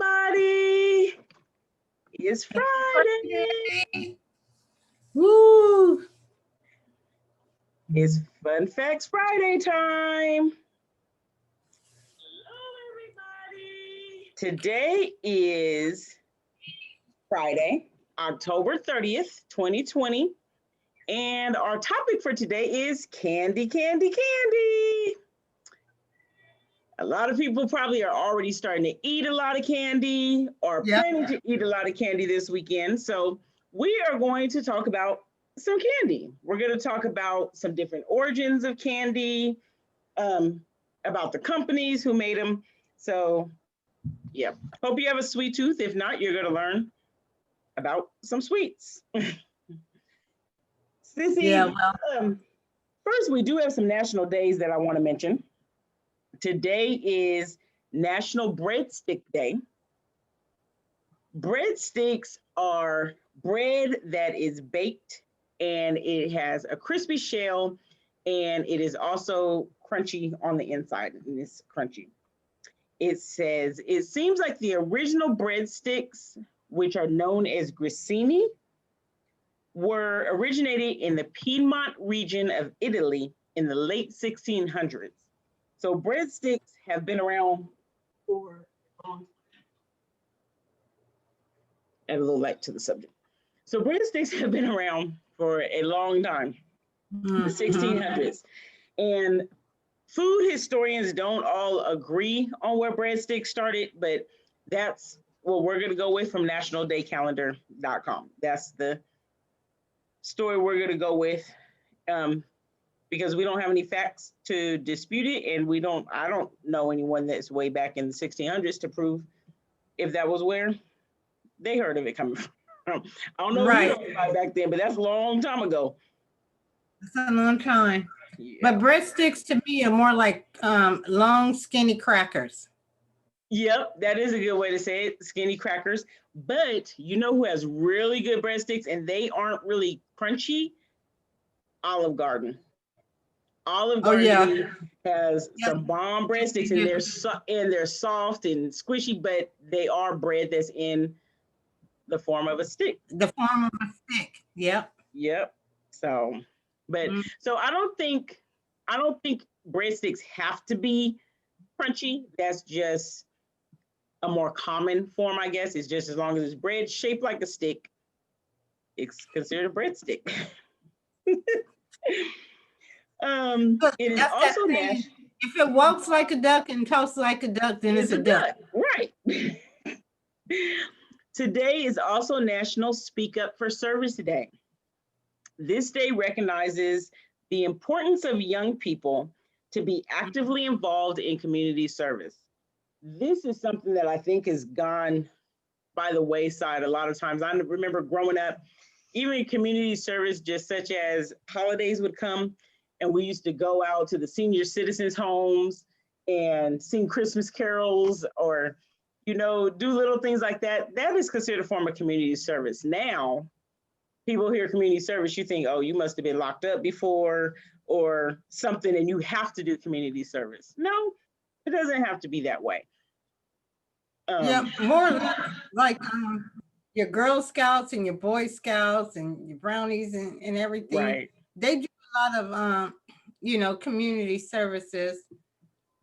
everybody. It's Friday. Woo! It's Fun Facts Friday time. Hello, everybody. Today is Friday, October 30th, 2020. And our topic for today is candy, candy, candy. A lot of people probably are already starting to eat a lot of candy or planning to eat a lot of candy this weekend. So we are going to talk about some candy. We're going to talk about some different origins of candy, about the companies who made them. So yeah, hope you have a sweet tooth. If not, you're going to learn about some sweets. Sissy, first we do have some national days that I want to mention. Today is National Breadstick Day. Breadsticks are bread that is baked and it has a crispy shell and it is also crunchy on the inside, and it's crunchy. It says, it seems like the original breadsticks, which are known as grissini, were originated in the Piedmont region of Italy in the late 1600s. So breadsticks have been around for add a little light to the subject. So breadsticks have been around for a long time, the 1600s. And food historians don't all agree on where breadsticks started, but that's what we're going to go with from nationaldaycalendar.com. That's the story we're going to go with. Because we don't have any facts to dispute it, and I don't know anyone that's way back in the 1600s to prove if that was where they heard of it coming from. I don't know if you heard about it back then, but that's a long time ago. It's a long time. Yeah. But breadsticks to me are more like long, skinny crackers. Yep, that is a good way to say it, skinny crackers. But you know who has really good breadsticks and they aren't really crunchy? Olive Garden. Olive Garden has some bomb breadsticks and they're soft and squishy, but they are bread that's in the form of a stick. The form of a stick. Yep. Yep. So, but so I don't think breadsticks have to be crunchy. That's just a more common form, I guess. It's just as long as it's bread shaped like a stick, it's considered a breadstick. It is also national. If it walks like a duck and talks like a duck, then it's a duck. Right. Today is also National Speak Up for Service Day. This day recognizes the importance of young people to be actively involved in community service. This is something that I think has gone by the wayside a lot of times. I remember growing up, even in community service, just such as holidays would come, and we used to go out to the senior citizens' homes and sing Christmas carols or, do little things like that. That is considered a form of community service. Now, people hear community service, you think, oh, you must have been locked up before or something, and you have to do community service. No, it doesn't have to be that way. More like your Girl Scouts and your Boy Scouts and your Brownies and everything. Right. They do a lot of, community services.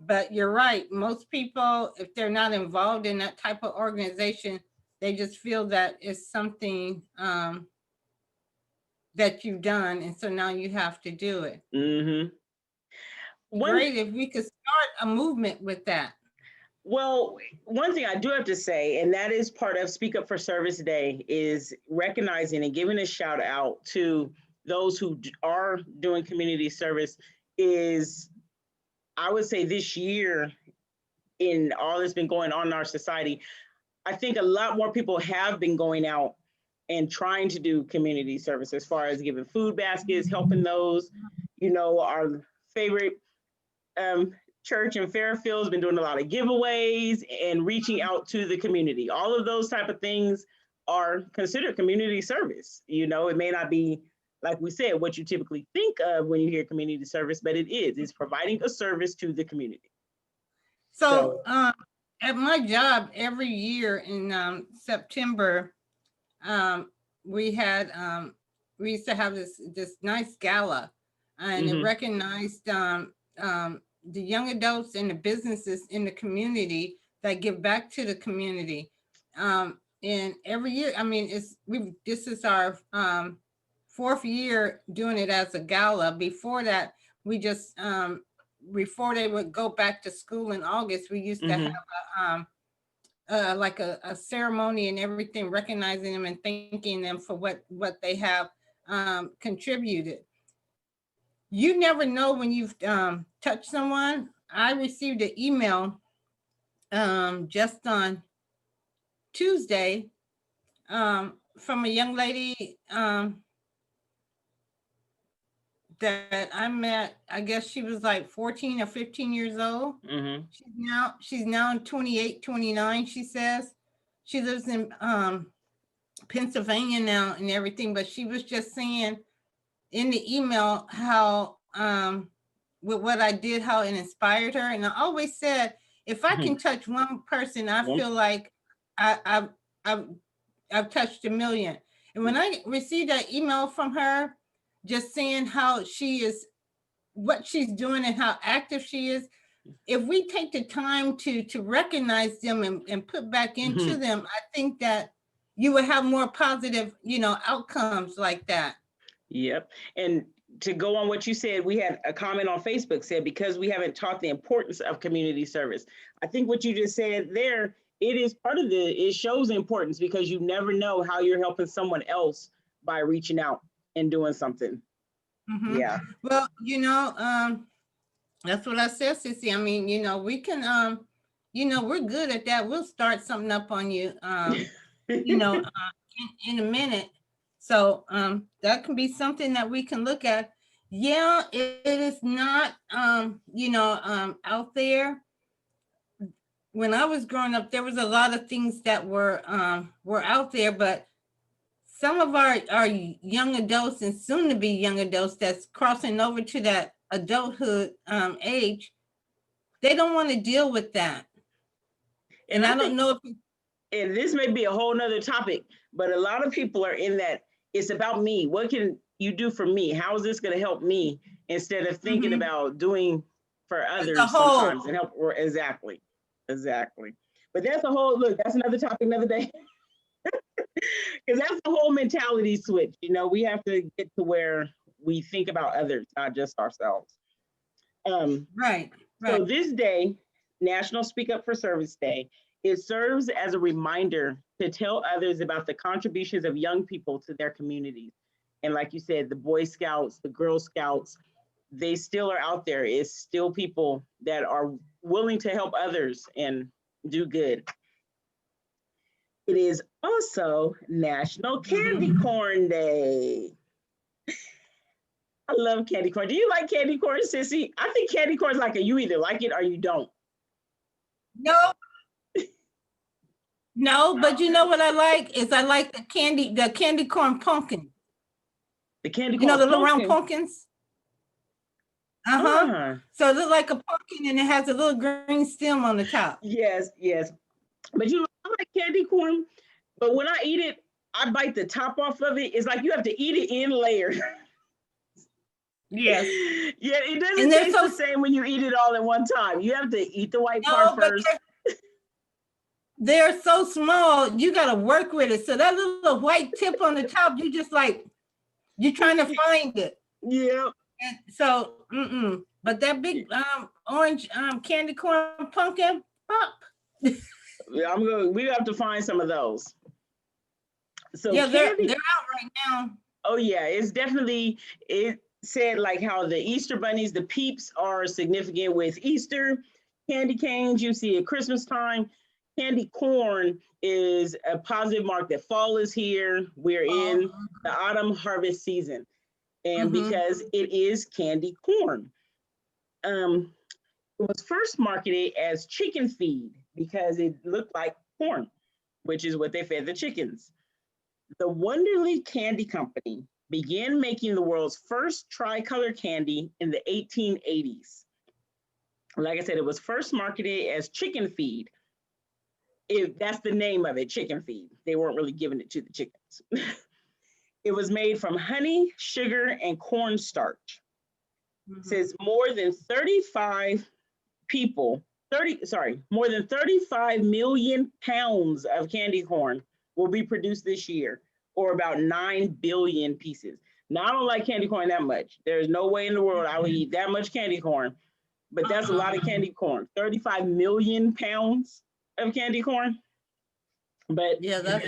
But you're right. Most people, if they're not involved in that type of organization, they just feel that it's something that you've done. And so now you have to do it. Great if we could start a movement with that. Well, one thing I do have to say, and that is part of Speak Up for Service Day, is recognizing and giving a shout out to those who are doing community service. Is, I would say, this year, in all that's been going on in our society, I think a lot more people have been going out and trying to do community service as far as giving food baskets, helping those, our favorite church in Fairfield has been doing a lot of giveaways and reaching out to the community. All of those type of things are considered community service. It may not be, like we said, what you typically think of when you hear community service, but it is. It's providing a service to the community. So At my job, every year in September, we had we used to have this nice gala, and it recognized the young adults and the businesses in the community that give back to the community. And every year, I mean, this is our fourth year doing it as a gala. Before that, we just before they would go back to school in August, we used to have like a ceremony and everything, recognizing them and thanking them for what they have contributed. You never know when you've touched someone. I received an email just on Tuesday from a young lady that I met. I guess she was like 14 or 15 years old. She's now 28, 29, she says. She lives in Pennsylvania now and everything, but she was just saying in the email how with what I did, how it inspired her. And I always said, if I can touch one person, I feel like I've touched a million. And when I received that email from her, just saying how she is, what she's doing and how active she is, if we take the time to recognize them and put back into them, I think that you would have more positive, outcomes like that. Yep. And to go on what you said, we had a comment on Facebook said, because we haven't taught the importance of community service. I think what you just said there, it is part of it shows the importance, because you never know how you're helping someone else by reaching out and doing something. Yeah. Well, that's what I said, Sissy. I mean, we can, we're good at that. We'll start something up on you, in a minute. So that can be something that we can look at. Yeah, it is not, out there. When I was growing up, there was a lot of things that were out there, but some of our young adults and soon to be young adults that's crossing over to that adulthood age, they don't want to deal with that. And I don't know if, and this may be a whole nother topic, but a lot of people are in that, it's about me. What can you do for me? How is this going to help me? Instead of thinking about doing for others sometimes and help. Or exactly. But that's a whole, look, that's another topic, another day. Because that's the whole mentality switch. We have to get to where we think about others, not just ourselves. Right. So this day, National Speak Up for Service Day, it serves as a reminder to tell others about the contributions of young people to their communities. And like you said, the Boy Scouts, the Girl Scouts, they still are out there. It's still people that are willing to help others and do good. It is also National Candy Corn Day. I love candy corn. Do you like candy corn, Sissy? I think candy corn is like you either like it or you don't. No, but you know what I like is I like the candy corn pumpkin. The candy corn, the little round pumpkins. So it looks like a pumpkin and it has a little green stem on the top. Yes. But I like candy corn, but when I eat it, I bite the top off of it. It's like you have to eat it in layers. Yes. Yeah, it doesn't taste the same when you eat it all at one time. You have to eat the white part first. They're so small, you got to work with it. So that little white tip on the top, you just like, you're trying to find it. Yeah. And so, but that big orange candy corn pumpkin, pop. We have to find some of those. So yeah, they're out right now. Oh yeah, it's definitely, it said like how the Easter bunnies, the peeps are significant with Easter. Candy canes you see at Christmas time. Candy corn is a positive mark that fall is here. We're in the autumn harvest season. And because it is candy corn. It was first marketed as chicken feed because it looked like corn, which is what they fed the chickens. The Wonderly Candy Company began making the world's first tricolor candy in the 1880s. Like I said, it was first marketed as chicken feed That's the name of it, chicken feed. They weren't really giving it to the chickens. It was made from honey, sugar, and cornstarch. It says more than 35 people, more than 35 million pounds of candy corn will be produced this year, or about 9 billion pieces. Now, I don't like candy corn that much. There's no way in the world I would eat that much candy corn, but that's a lot of candy corn. 35 million pounds of candy corn. But Yeah, that's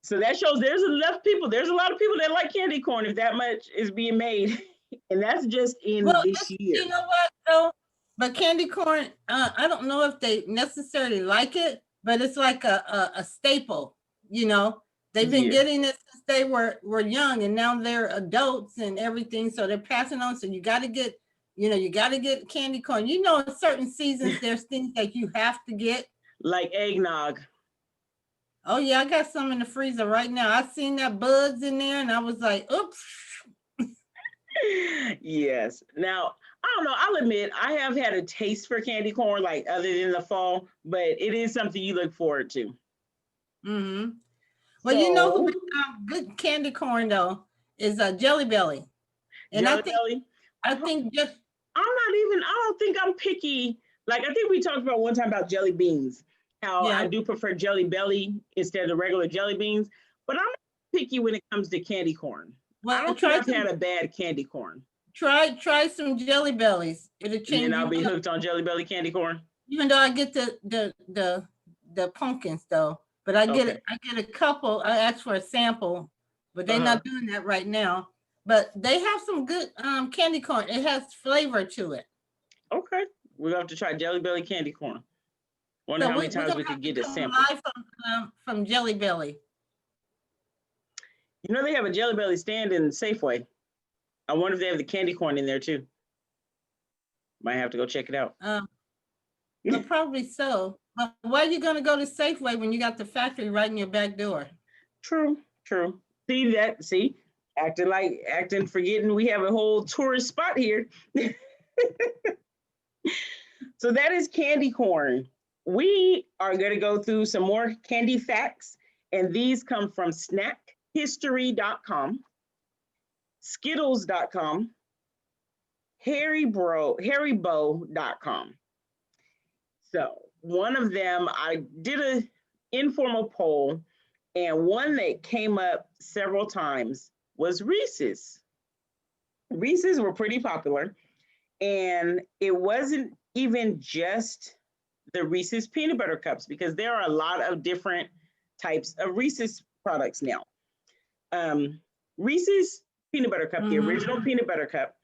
so that shows there's enough people. There's a lot of people that like candy corn if that much is being made. And that's just in this year. You know what though? But candy corn, I don't know if they necessarily like it, but it's like a staple, you know. They've been getting it since they were young, and now they're adults and everything. So they're passing on. So you got to get, you got to get candy corn. You know, in certain seasons, there's things that you have to get. Like eggnog. Oh yeah, I got some in the freezer right now. I seen that buds in there, and I was like, oops. Yes. Now, I don't know. I'll admit I have had a taste for candy corn, like other than the fall, but it is something you look forward to. Mm-hmm. Well, you know who good candy corn though is Jelly Belly, and Jelly Belly. I think just I don't think I'm picky. Like I think we talked about one time about jelly beans. How I do prefer Jelly Belly instead of regular jelly beans, but I'm not picky when it comes to candy corn. Well, I don't think I've had a bad candy corn. Try some Jelly Bellies. It'll change. And I'll be hooked on Jelly Belly candy corn. Even though I get the pumpkins though, but I get a couple. I asked for a sample, but they're not doing that right now. But they have some good candy corn. It has flavor to it. Okay, we'll have to try Jelly Belly candy corn. Wonder how many times we could get a sample. Live from Jelly Belly. You know they have a Jelly Belly stand in Safeway. I wonder if they have the candy corn in there too. Might have to go check it out. Well, probably so. But why are you going to go to Safeway when you got the factory right in your back door? True. See, acting, forgetting we have a whole tourist spot here. So that is candy corn. We are going to go through some more candy facts, and these come from snackhistory.com, skittles.com, haribo.com. So one of them, I did an informal poll, and one that came up several times was Reese's. Reese's were pretty popular, and it wasn't even just the Reese's peanut butter cups, because there are a lot of different types of Reese's products now. Reese's peanut butter cup, the original peanut butter cup,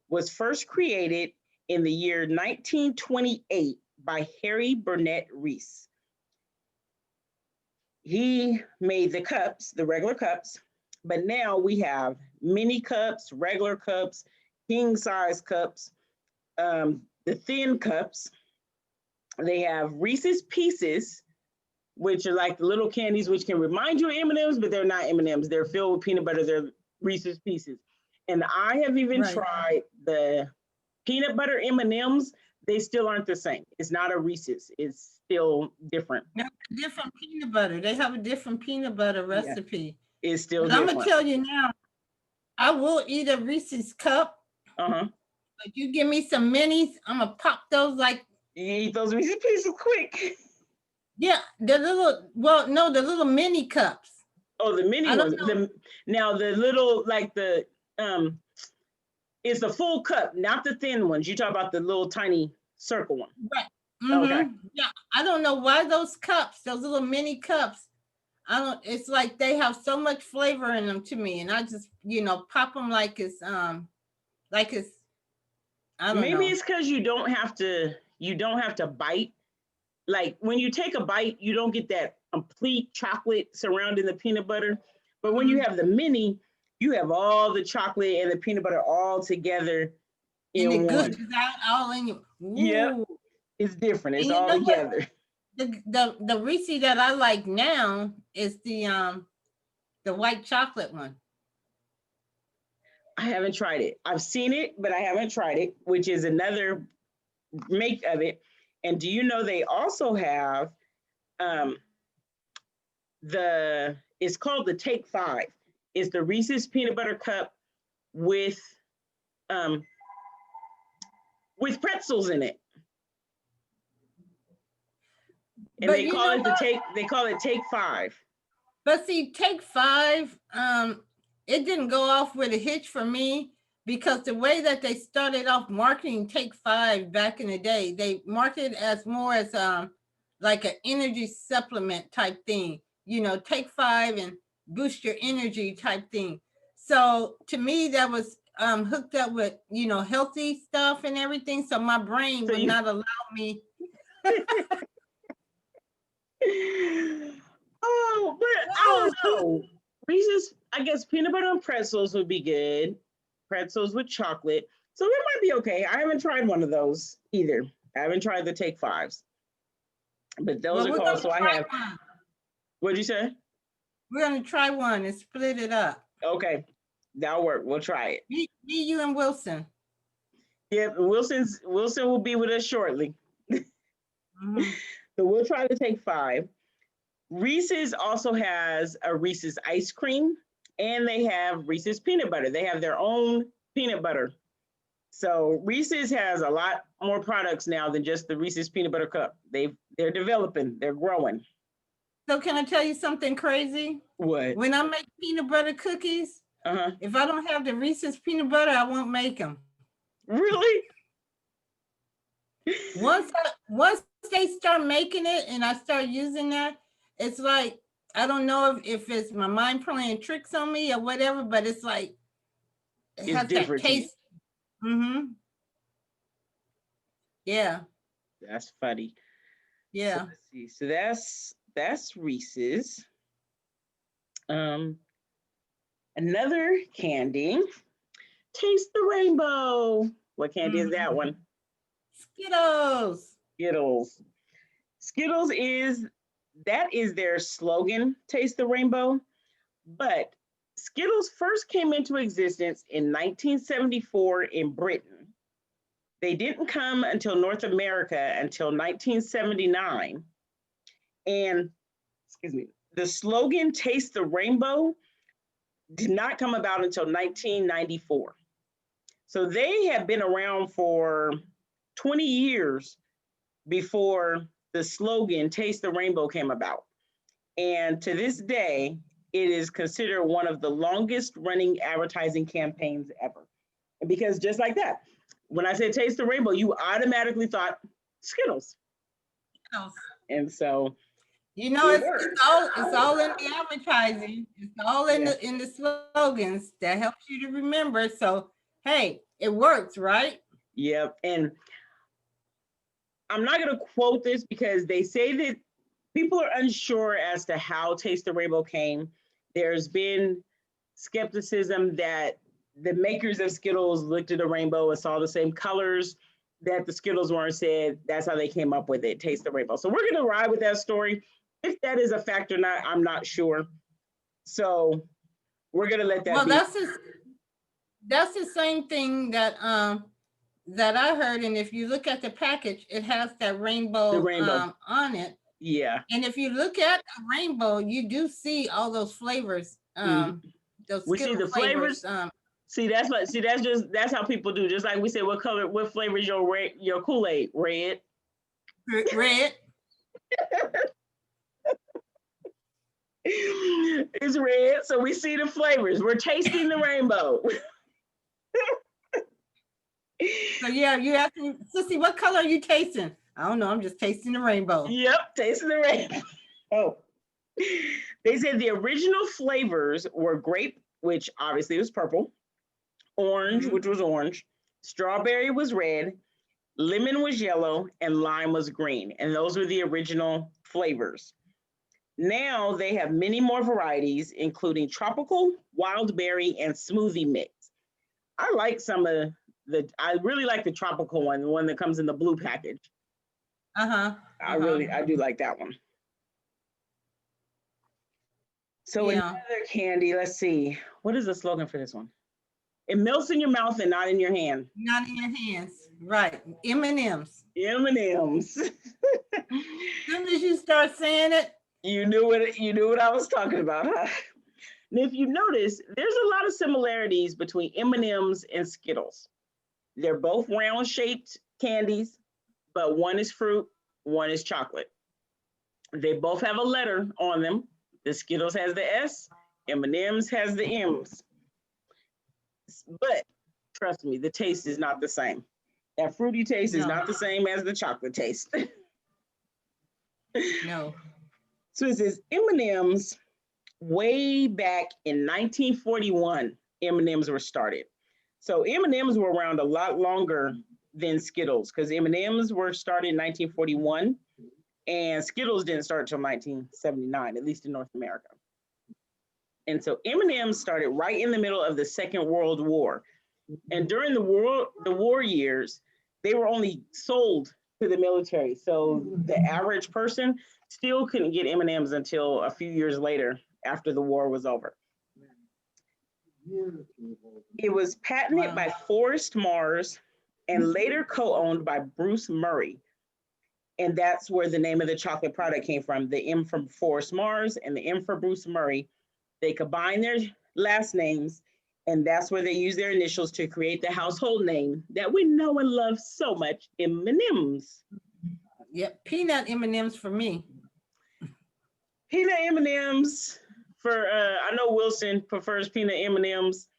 was first created in the year 1928 by Harry Burnett Reese. He made the cups, the regular cups, but now we have mini cups, regular cups, king size cups, the thin cups. They have Reese's Pieces, which are like the little candies, which can remind you of M&Ms, but they're not M&Ms. They're filled with peanut butter. They're Reese's Pieces. And I have even tried the peanut butter M&Ms. They still aren't the same. It's not a Reese's. It's still different. Different peanut butter. They have a different peanut butter recipe. Yeah, it's still different. I'm going to tell you now, I will eat a Reese's cup. But you give me some minis, I'm going to pop those like. You eat those Reese's Pieces quick. Yeah, the little mini cups. Oh, the mini ones. Now the little, like the, it's the full cup, not the thin ones. You talk about the little tiny circle one. Right. Okay. Yeah, I don't know why those cups, those little mini cups, it's like they have so much flavor in them to me. And I just, pop them like it's, I don't know. Maybe it's because you don't have to bite. Like when you take a bite, you don't get that complete chocolate surrounding the peanut butter. But when you have the mini, you have all the chocolate and the peanut butter all together in one. And the good is out all in you. Yeah, it's different. It's all together. The Reese that I like now is the white chocolate one. I haven't tried it. I've seen it, but I haven't tried it, which is another make of it. And do you know they also have um, it's called the Take Five. It's the Reese's peanut butter cup with um, pretzels in it, and But they you call know it what? They call it Take Five. But see, Take Five, it didn't go off with a hitch for me because the way that they started off marketing Take Five back in the day, they marketed as more as like an energy supplement type thing. You know, Take Five and boost your energy type thing. So to me, that was hooked up with, you know, healthy stuff and everything. So my brain So would you, not allow me. oh, but I don't know. Reese's, I guess peanut butter and pretzels would be good. Pretzels with chocolate. So it might be okay. I haven't tried one of those either. I haven't tried the Take Fives, but those Well, are we're called. gonna So I try have. one. What'd you say? We're gonna try one and split it up. Okay, that'll work. We'll try it. Me, you, and Wilson. Yep, Wilson will be with us shortly. Mm-hmm. So we'll try to take five. Reese's also has a Reese's ice cream, and they have Reese's peanut butter. They have their own peanut butter. So Reese's has a lot more products now than just the Reese's peanut butter cup. They're developing, they're growing. So can I tell you something crazy? What? When I make peanut butter cookies, Uh-huh. if I don't have the Reese's peanut butter, I won't make them. Really? Once they start making it and I start using that, it's like I don't know if it's my mind playing tricks on me or whatever, but it's like it It's has that different to you. taste. Mm-hmm. Yeah. That's funny. So Yeah. let's see. So that's Reese's. Um, Another candy. Taste the rainbow. What candy is that one? Skittles. Skittles. Skittles is their slogan, Taste the Rainbow. But Skittles first came into existence in 1974 in Britain. They didn't come until North America until 1979. And excuse me, the slogan Taste the Rainbow did not come about until 1994. So they have been around for 20 years before the slogan Taste the Rainbow came about. And to this day, it is considered one of the longest running advertising campaigns ever. And because just like that, when I said Taste the Rainbow, you automatically thought Skittles. Skittles. And so you know, it it's all in the advertising. It's all in the slogans that helps you to remember. So hey, it works, right? Yep. And I'm not going to quote this because they say that people are unsure as to how Taste the Rainbow came. There's been skepticism that the makers of Skittles looked at a rainbow and saw the same colors that the Skittles were and said that's how they came up with it, Taste the Rainbow. So we're going to ride with that story. If that is a fact or not, I'm not sure. So we're going to let that well, be. That's the same thing that I heard. And if you look at the package, it has that rainbow, on it. Yeah. And if you look at a rainbow, you do see all those flavors. Those we see the flavors. See, that's how people do. Just like we say, what flavor is your Kool-Aid? Red. Red. It's red, so we see the flavors. We're tasting the rainbow. So yeah, you have to, Sissy, what color are you tasting? I don't know. I'm just tasting the rainbow. Yep, tasting the rainbow. Oh, they said the original flavors were grape, which obviously was purple, orange, which was orange, strawberry was red, lemon was yellow, and lime was green. And those were the original flavors. Now they have many more varieties, including tropical, wild berry, and smoothie mix. I like some of I really like the tropical one, the one that comes in the blue package. I do like that one. So another candy, let's see. What is the slogan for this one? It melts in your mouth and not in your hand. Not in your hands. Right. M&Ms. M&Ms. As soon as you start saying it, You knew what I was talking about, huh? And if you notice, there's a lot of similarities between M&Ms and Skittles. They're both round shaped candies, but one is fruit, one is chocolate. They both have a letter on them. The Skittles has the S, M&Ms has the M's. But trust me, the taste is not the same. That fruity taste is No. not the same as the chocolate taste. no. So it says M&Ms way back in 1941, M&Ms were started. So M&Ms were around a lot longer than Skittles because M&Ms were started in 1941 and Skittles didn't start until 1979, at least in North America. And so M&Ms started right in the middle of the Second World War. And during the war years, they were only sold to the military. So the average person still couldn't get M&Ms until a few years later after the war was over. It was patented by Forrest Mars and later co-owned by Bruce Murray. And that's where the name of the chocolate product came from. The M from Forrest Mars and the M for Bruce Murray. They combined their last names, and that's where they use their initials to create the household name that we know and love so much, M&Ms. Yep, peanut M&Ms for me. Peanut M&Ms for, I know Wilson prefers peanut M&Ms,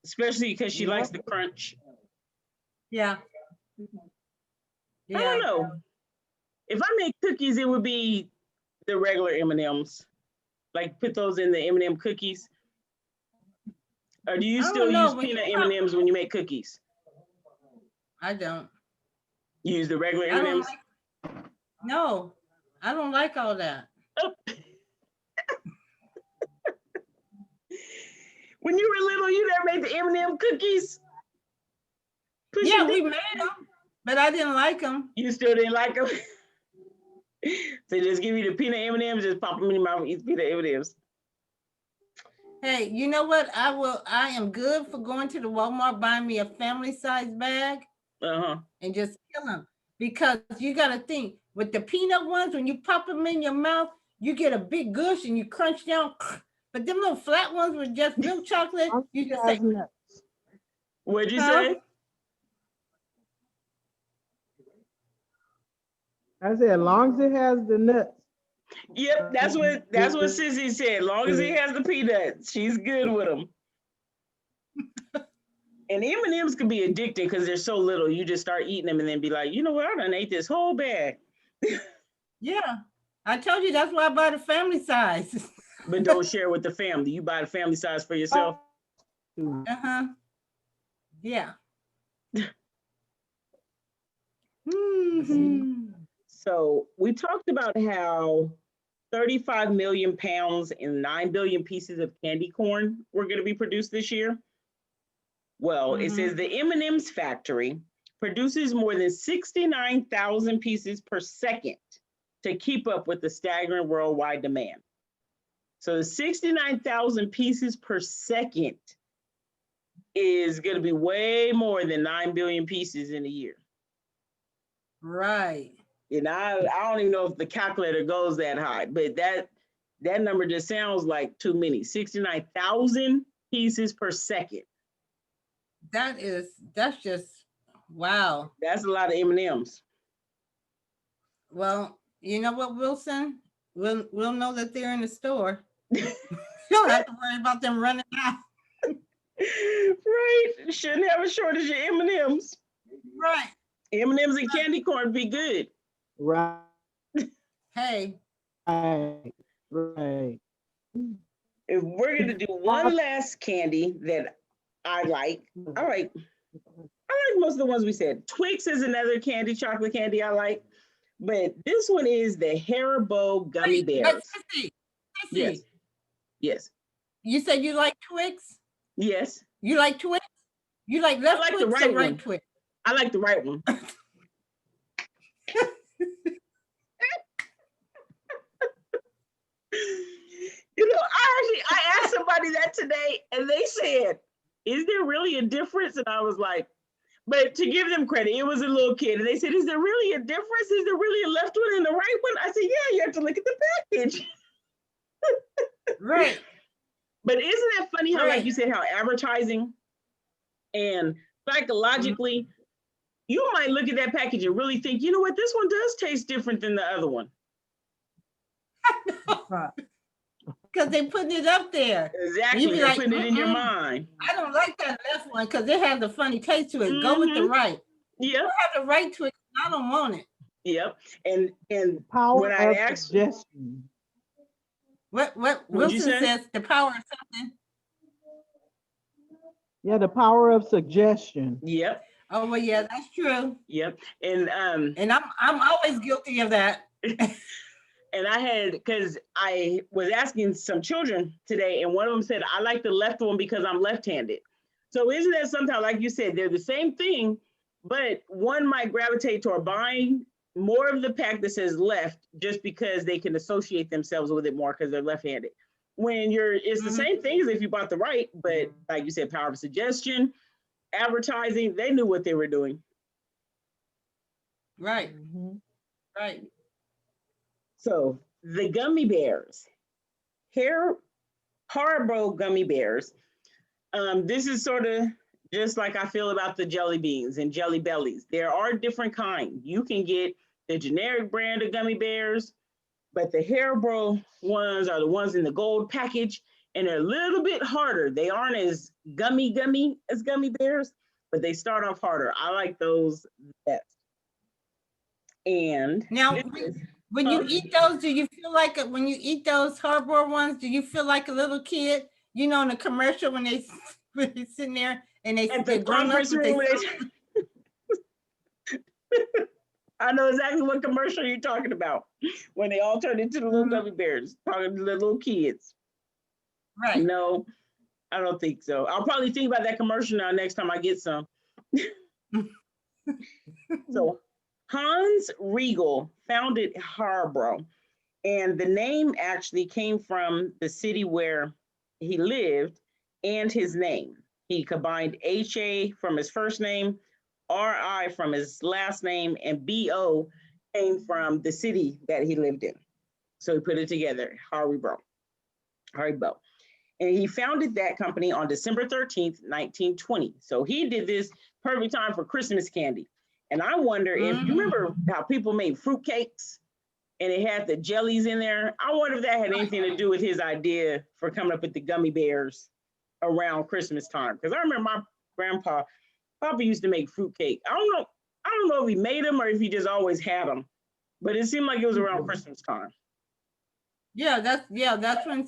especially because she likes the crunch. Yeah. I don't know. If I make cookies, it would be the regular M&Ms. Like put those in the M&M cookies. Or do you still use peanut M&Ms when you make cookies? I don't. You use the regular M&Ms? No, I don't like all that. Oh. When you were little, you never made the M&M cookies? Yeah, we made them, but I didn't like them. You still didn't like them? So just give you the peanut M&Ms, just pop them in your mouth and eat peanut M&Ms. Hey, you know what? I am good for going to the Walmart, buying me a family size bag and just kill them. Because you got to think, with the peanut ones, when you pop them in your mouth, you get a big gush and you crunch down. But them little flat ones with just milk chocolate, you just say, what'd you say? I said, as long as it has the nuts. Yep, that's what Sissy said. As long as it has the peanuts, she's good with them. And M&Ms can be addicting because they're so little. You just start eating them and then be like, you know what? I done ate this whole bag. Yeah, I told you that's why I buy the family size. But don't share with the family. You buy the family size for yourself. Yeah. So we talked about how 35 million pounds and 9 billion pieces of candy corn were going to be produced this year. Well, it says the M&M's factory produces more than 69,000 pieces per second to keep up with the staggering worldwide demand. So the 69,000 pieces per second is going to be way more than 9 billion pieces in a year. Right. And I don't even know if the calculator goes that high, but that number just sounds like too many. 69,000 pieces per second. That's just, wow. That's a lot of M&Ms. Well, you know what, Wilson? We'll know that they're in the store. You don't have to worry about them running out. Right. Shouldn't have a shortage of M&Ms. Right. M&Ms and candy corn be good. Right. Hey. Right. If we're going to do one last candy that I like most of the ones we said. Twix is another candy, chocolate candy I like. But this one is the Haribo gummy bears. Sissy. Yes. You said you like Twix? Yes. You like Twix? You like left like Twix the right or right one. Twix? I like the right one. You know, I asked somebody that today and they said, is there really a difference? And I was like, But to give them credit, it was a little kid. And they said, is there really a difference? Is there really a left one and the right one? I said, yeah, you have to look at the package. Right. But isn't that funny how, like Right. you said, how advertising and psychologically, you might look at that package and really think, you know what, this one does taste different than the other one. Because they putting it up there. Exactly. You be They're like, putting it in your mind. I don't like that left one because it has a funny taste to it. Go with the right. Yep. You have the right to it. I don't want it. Yep. And Power when I of asked, suggestion. What What'd you Wilson say? says, the power of something. Yeah, the power of suggestion. yep, Oh, well, yeah, that's true. yep. And And I'm always guilty of that. and I had, because I was asking some children today, and one of them said, I like the left one because I'm left-handed. So isn't that sometimes, like you said, they're the same thing, but one might gravitate toward buying more of the pack that says left just because they can associate themselves with it more because they're left-handed. When it's the same thing as if you bought the right, but like you said, power of suggestion, advertising, they knew what they were doing. Right. Right. So the gummy bears, Haribo gummy bears. This is sort of just like I feel about the jelly beans and jelly bellies. There are different kinds. You can get the generic brand of gummy bears, but the Haribo ones are the ones in the gold package, and they're a little bit harder. They aren't as gummy as gummy bears, but they start off harder. I like those best. And now, when you eat those, do you feel like when you eat those Harbor ones, do you feel like a little kid? You know, in the commercial when they sitting there and they're grown up. I know exactly what commercial you're talking about when they all turn into the little gummy bears, talking to the little kids. Right. No, I don't think so. I'll probably think about that commercial now next time I get some. So Hans Riegel founded Haribo, and the name actually came from the city where he lived and his name. He combined HA from his first name, RI from his last name, and BO came from the city that he lived in. So he put it together, Haribo. And he founded that company on December 13th, 1920. So he did this perfect time for Christmas candy. And I wonder if you remember how people made fruitcakes and it had the jellies in there. I wonder if that had anything to do with his idea for coming up with the gummy bears around Christmas time. Because I remember my Papa used to make fruitcake. I don't know if he made them or if he just always had them, but it seemed like it was around Christmas time. Yeah, that's when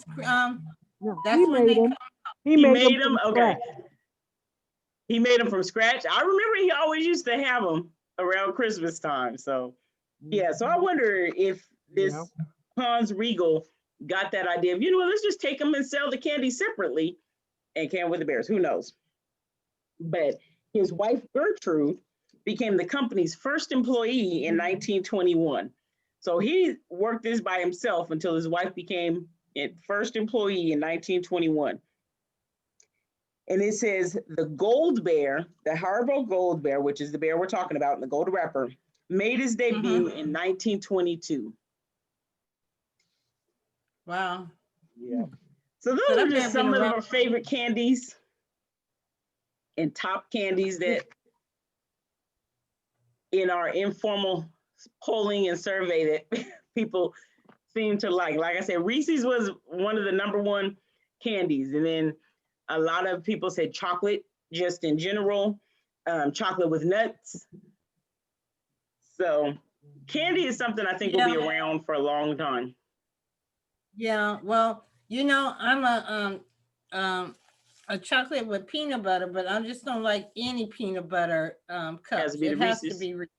that's he when made them. He made them. Okay. He made them from scratch. I remember he always used to have them around Christmas time. So yeah, so I wonder if this Hans Riegel got that idea of, let's just take them and sell the candy separately and came with the bears. Who knows? But his wife Gertrude became the company's first employee in 1921. So he worked this by himself until his wife became its first employee in 1921. And it says the gold bear, the Haribo gold bear, which is the bear we're talking about in the gold wrapper, made his debut in 1922. Wow. Yeah. So those are just some of our favorite candies and top candies that in our informal polling and survey that people seem to like. Like I said, Reese's was one of the #1 candies. And then a lot of people said chocolate, just in general, chocolate with nuts. So candy is something I think will be around for a long time. Yeah, well, I'm a chocolate with peanut butter, but I just don't like any peanut butter cups. It has to be Reese's.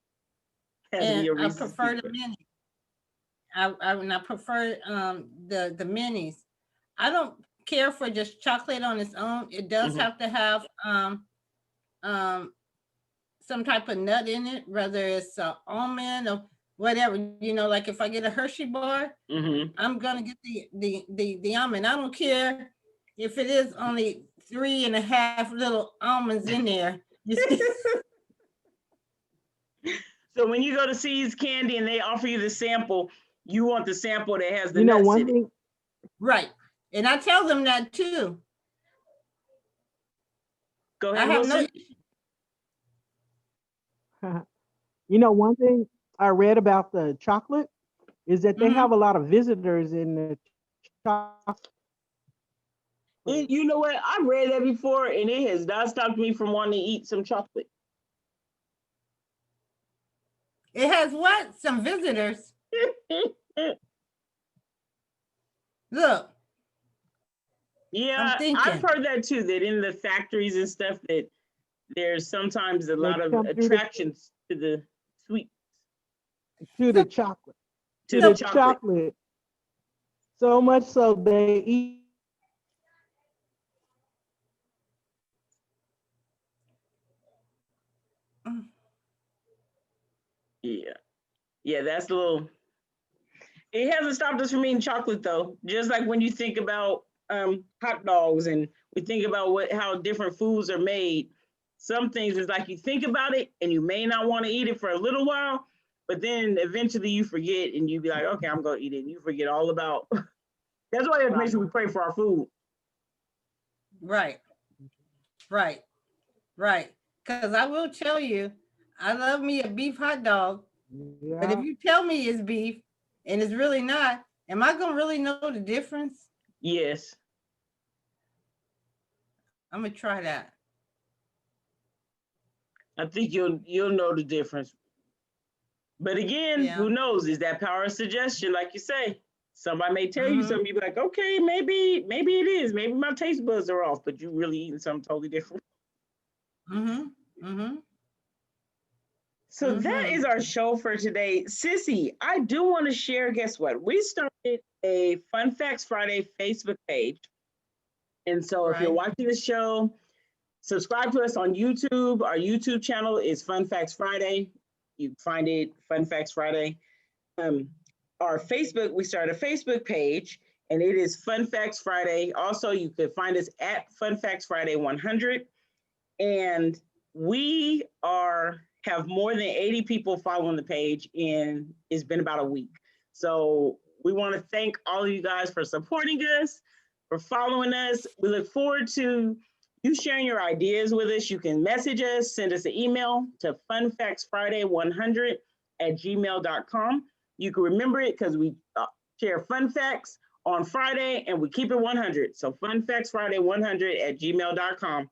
And I prefer the mini. I prefer the minis. I don't care for just chocolate on its own. It does have to have some type of nut in it, whether it's almond or whatever. Like if I get a Hershey bar, I'm gonna get the almond. I don't care if it is only 3.5 little almonds in there. So when you go to See's Candy and they offer you the sample, you want the sample that has the You know, nuts one in it. thing, Right. And I tell them that too. Go I ahead, have no, Wilson. you know, one thing I read about the chocolate is that they Mhm. have a lot of visitors in the chocolate. You know what? I read that before, and it has not stopped me from wanting to eat some chocolate. it has what? Some visitors. Look, Yeah, thinking. I've heard that too. That in the factories and stuff, that there's sometimes a They lot of come through attractions to the sweet, to the chocolate, to to the the chocolate. chocolate. So much so they eat. Yeah, yeah, that's a little. It hasn't stopped us from eating chocolate though. Just like when you think about hot dogs and we think about how different foods are made. Some things is like you think about it and you may not want to eat it for a little while, but then eventually you forget and you be like, okay, I'm gonna eat it. And you forget all about. That's why it makes sure we pray for our food. Right. Right. Right. Because I will tell you, I love me a beef hot dog. But if Yeah. you tell me it's beef and it's really not, am I gonna really know the difference? Yes. I'm gonna try that. I think you'll know the difference. But again, Yeah. who knows? Is that power of suggestion, like you say? Somebody may tell you Mhm. something, you be like, okay, maybe it is. Maybe my taste buds are off, but you really eating something totally different. Mhm. Mhm. So that is our show for today. Sissy, I do want to share, guess what? We started a Fun Facts Friday Facebook page. And so if you're Right. watching the show, subscribe to us on YouTube. Our YouTube channel is Fun Facts Friday. You can find it, Fun Facts Friday. Our Facebook, we started a Facebook page, and it is Fun Facts Friday. Also, you could find us at Fun Facts Friday 100. And we have more than 80 people following the page, and it's been about a week. So we want to thank all of you guys for supporting us, for following us. We look forward to you sharing your ideas with us. You can message us, send us an email to funfactsfriday100@gmail.com. You can remember it because we share fun facts on Friday and we keep it 100. So funfactsfriday100@gmail.com.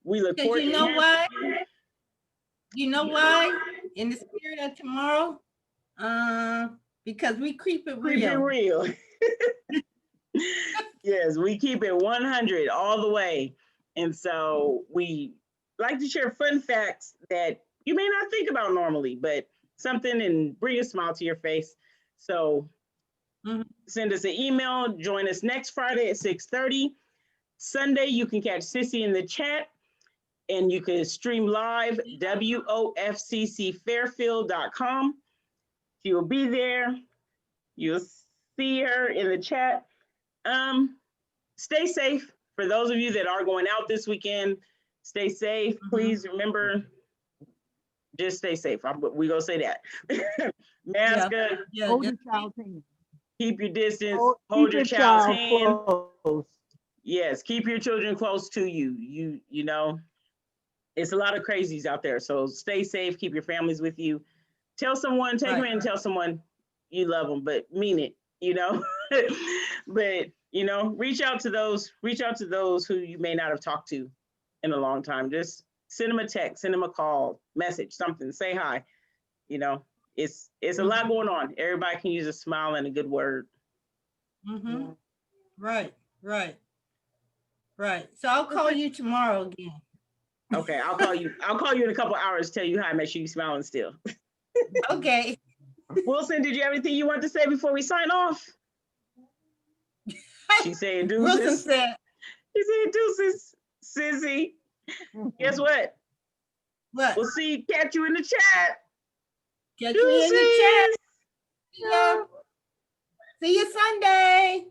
We look forward you to know hearing why? from you. You know why? In the spirit of tomorrow, because we keep it Keep it real. real. Yes, we keep it 100 all the way. And so we like to share fun facts that you may not think about normally, but something and bring a smile to your face. So send us an email. Join us next Friday at 6:30. Sunday, you can catch Sissy in the chat and you can stream live wofccfairfield.com. She will be there. You'll see her in the chat. Stay safe. For those of you that are going out this weekend, stay safe. Please remember, just stay safe. We're going to say that. Mask up. Yeah, Hold your child's hand. Keep your distance. Keep Hold your your child's child hand. close. Yes, keep your children close to you. You know, it's a lot of crazies out there. So stay safe. Keep your families with you. Tell someone, take them in and tell someone you love them, but mean it, you know. But you know, reach out to those who you may not have talked to in a long time. Just send them a text, send them a call, message, something, say hi. You know, it's a lot going on. Everybody can use a smile and a good word. Right. So I'll call you tomorrow again. Okay, I'll call you in a couple hours, tell you hi, make sure you're smiling still. Okay. Wilson, did you have anything you want to say before we sign off? She's saying deuces. Wilson said. She's saying deuces. Sissy, guess what? What? We'll catch you in the chat. Catch me in the chat. Yeah. See you Sunday.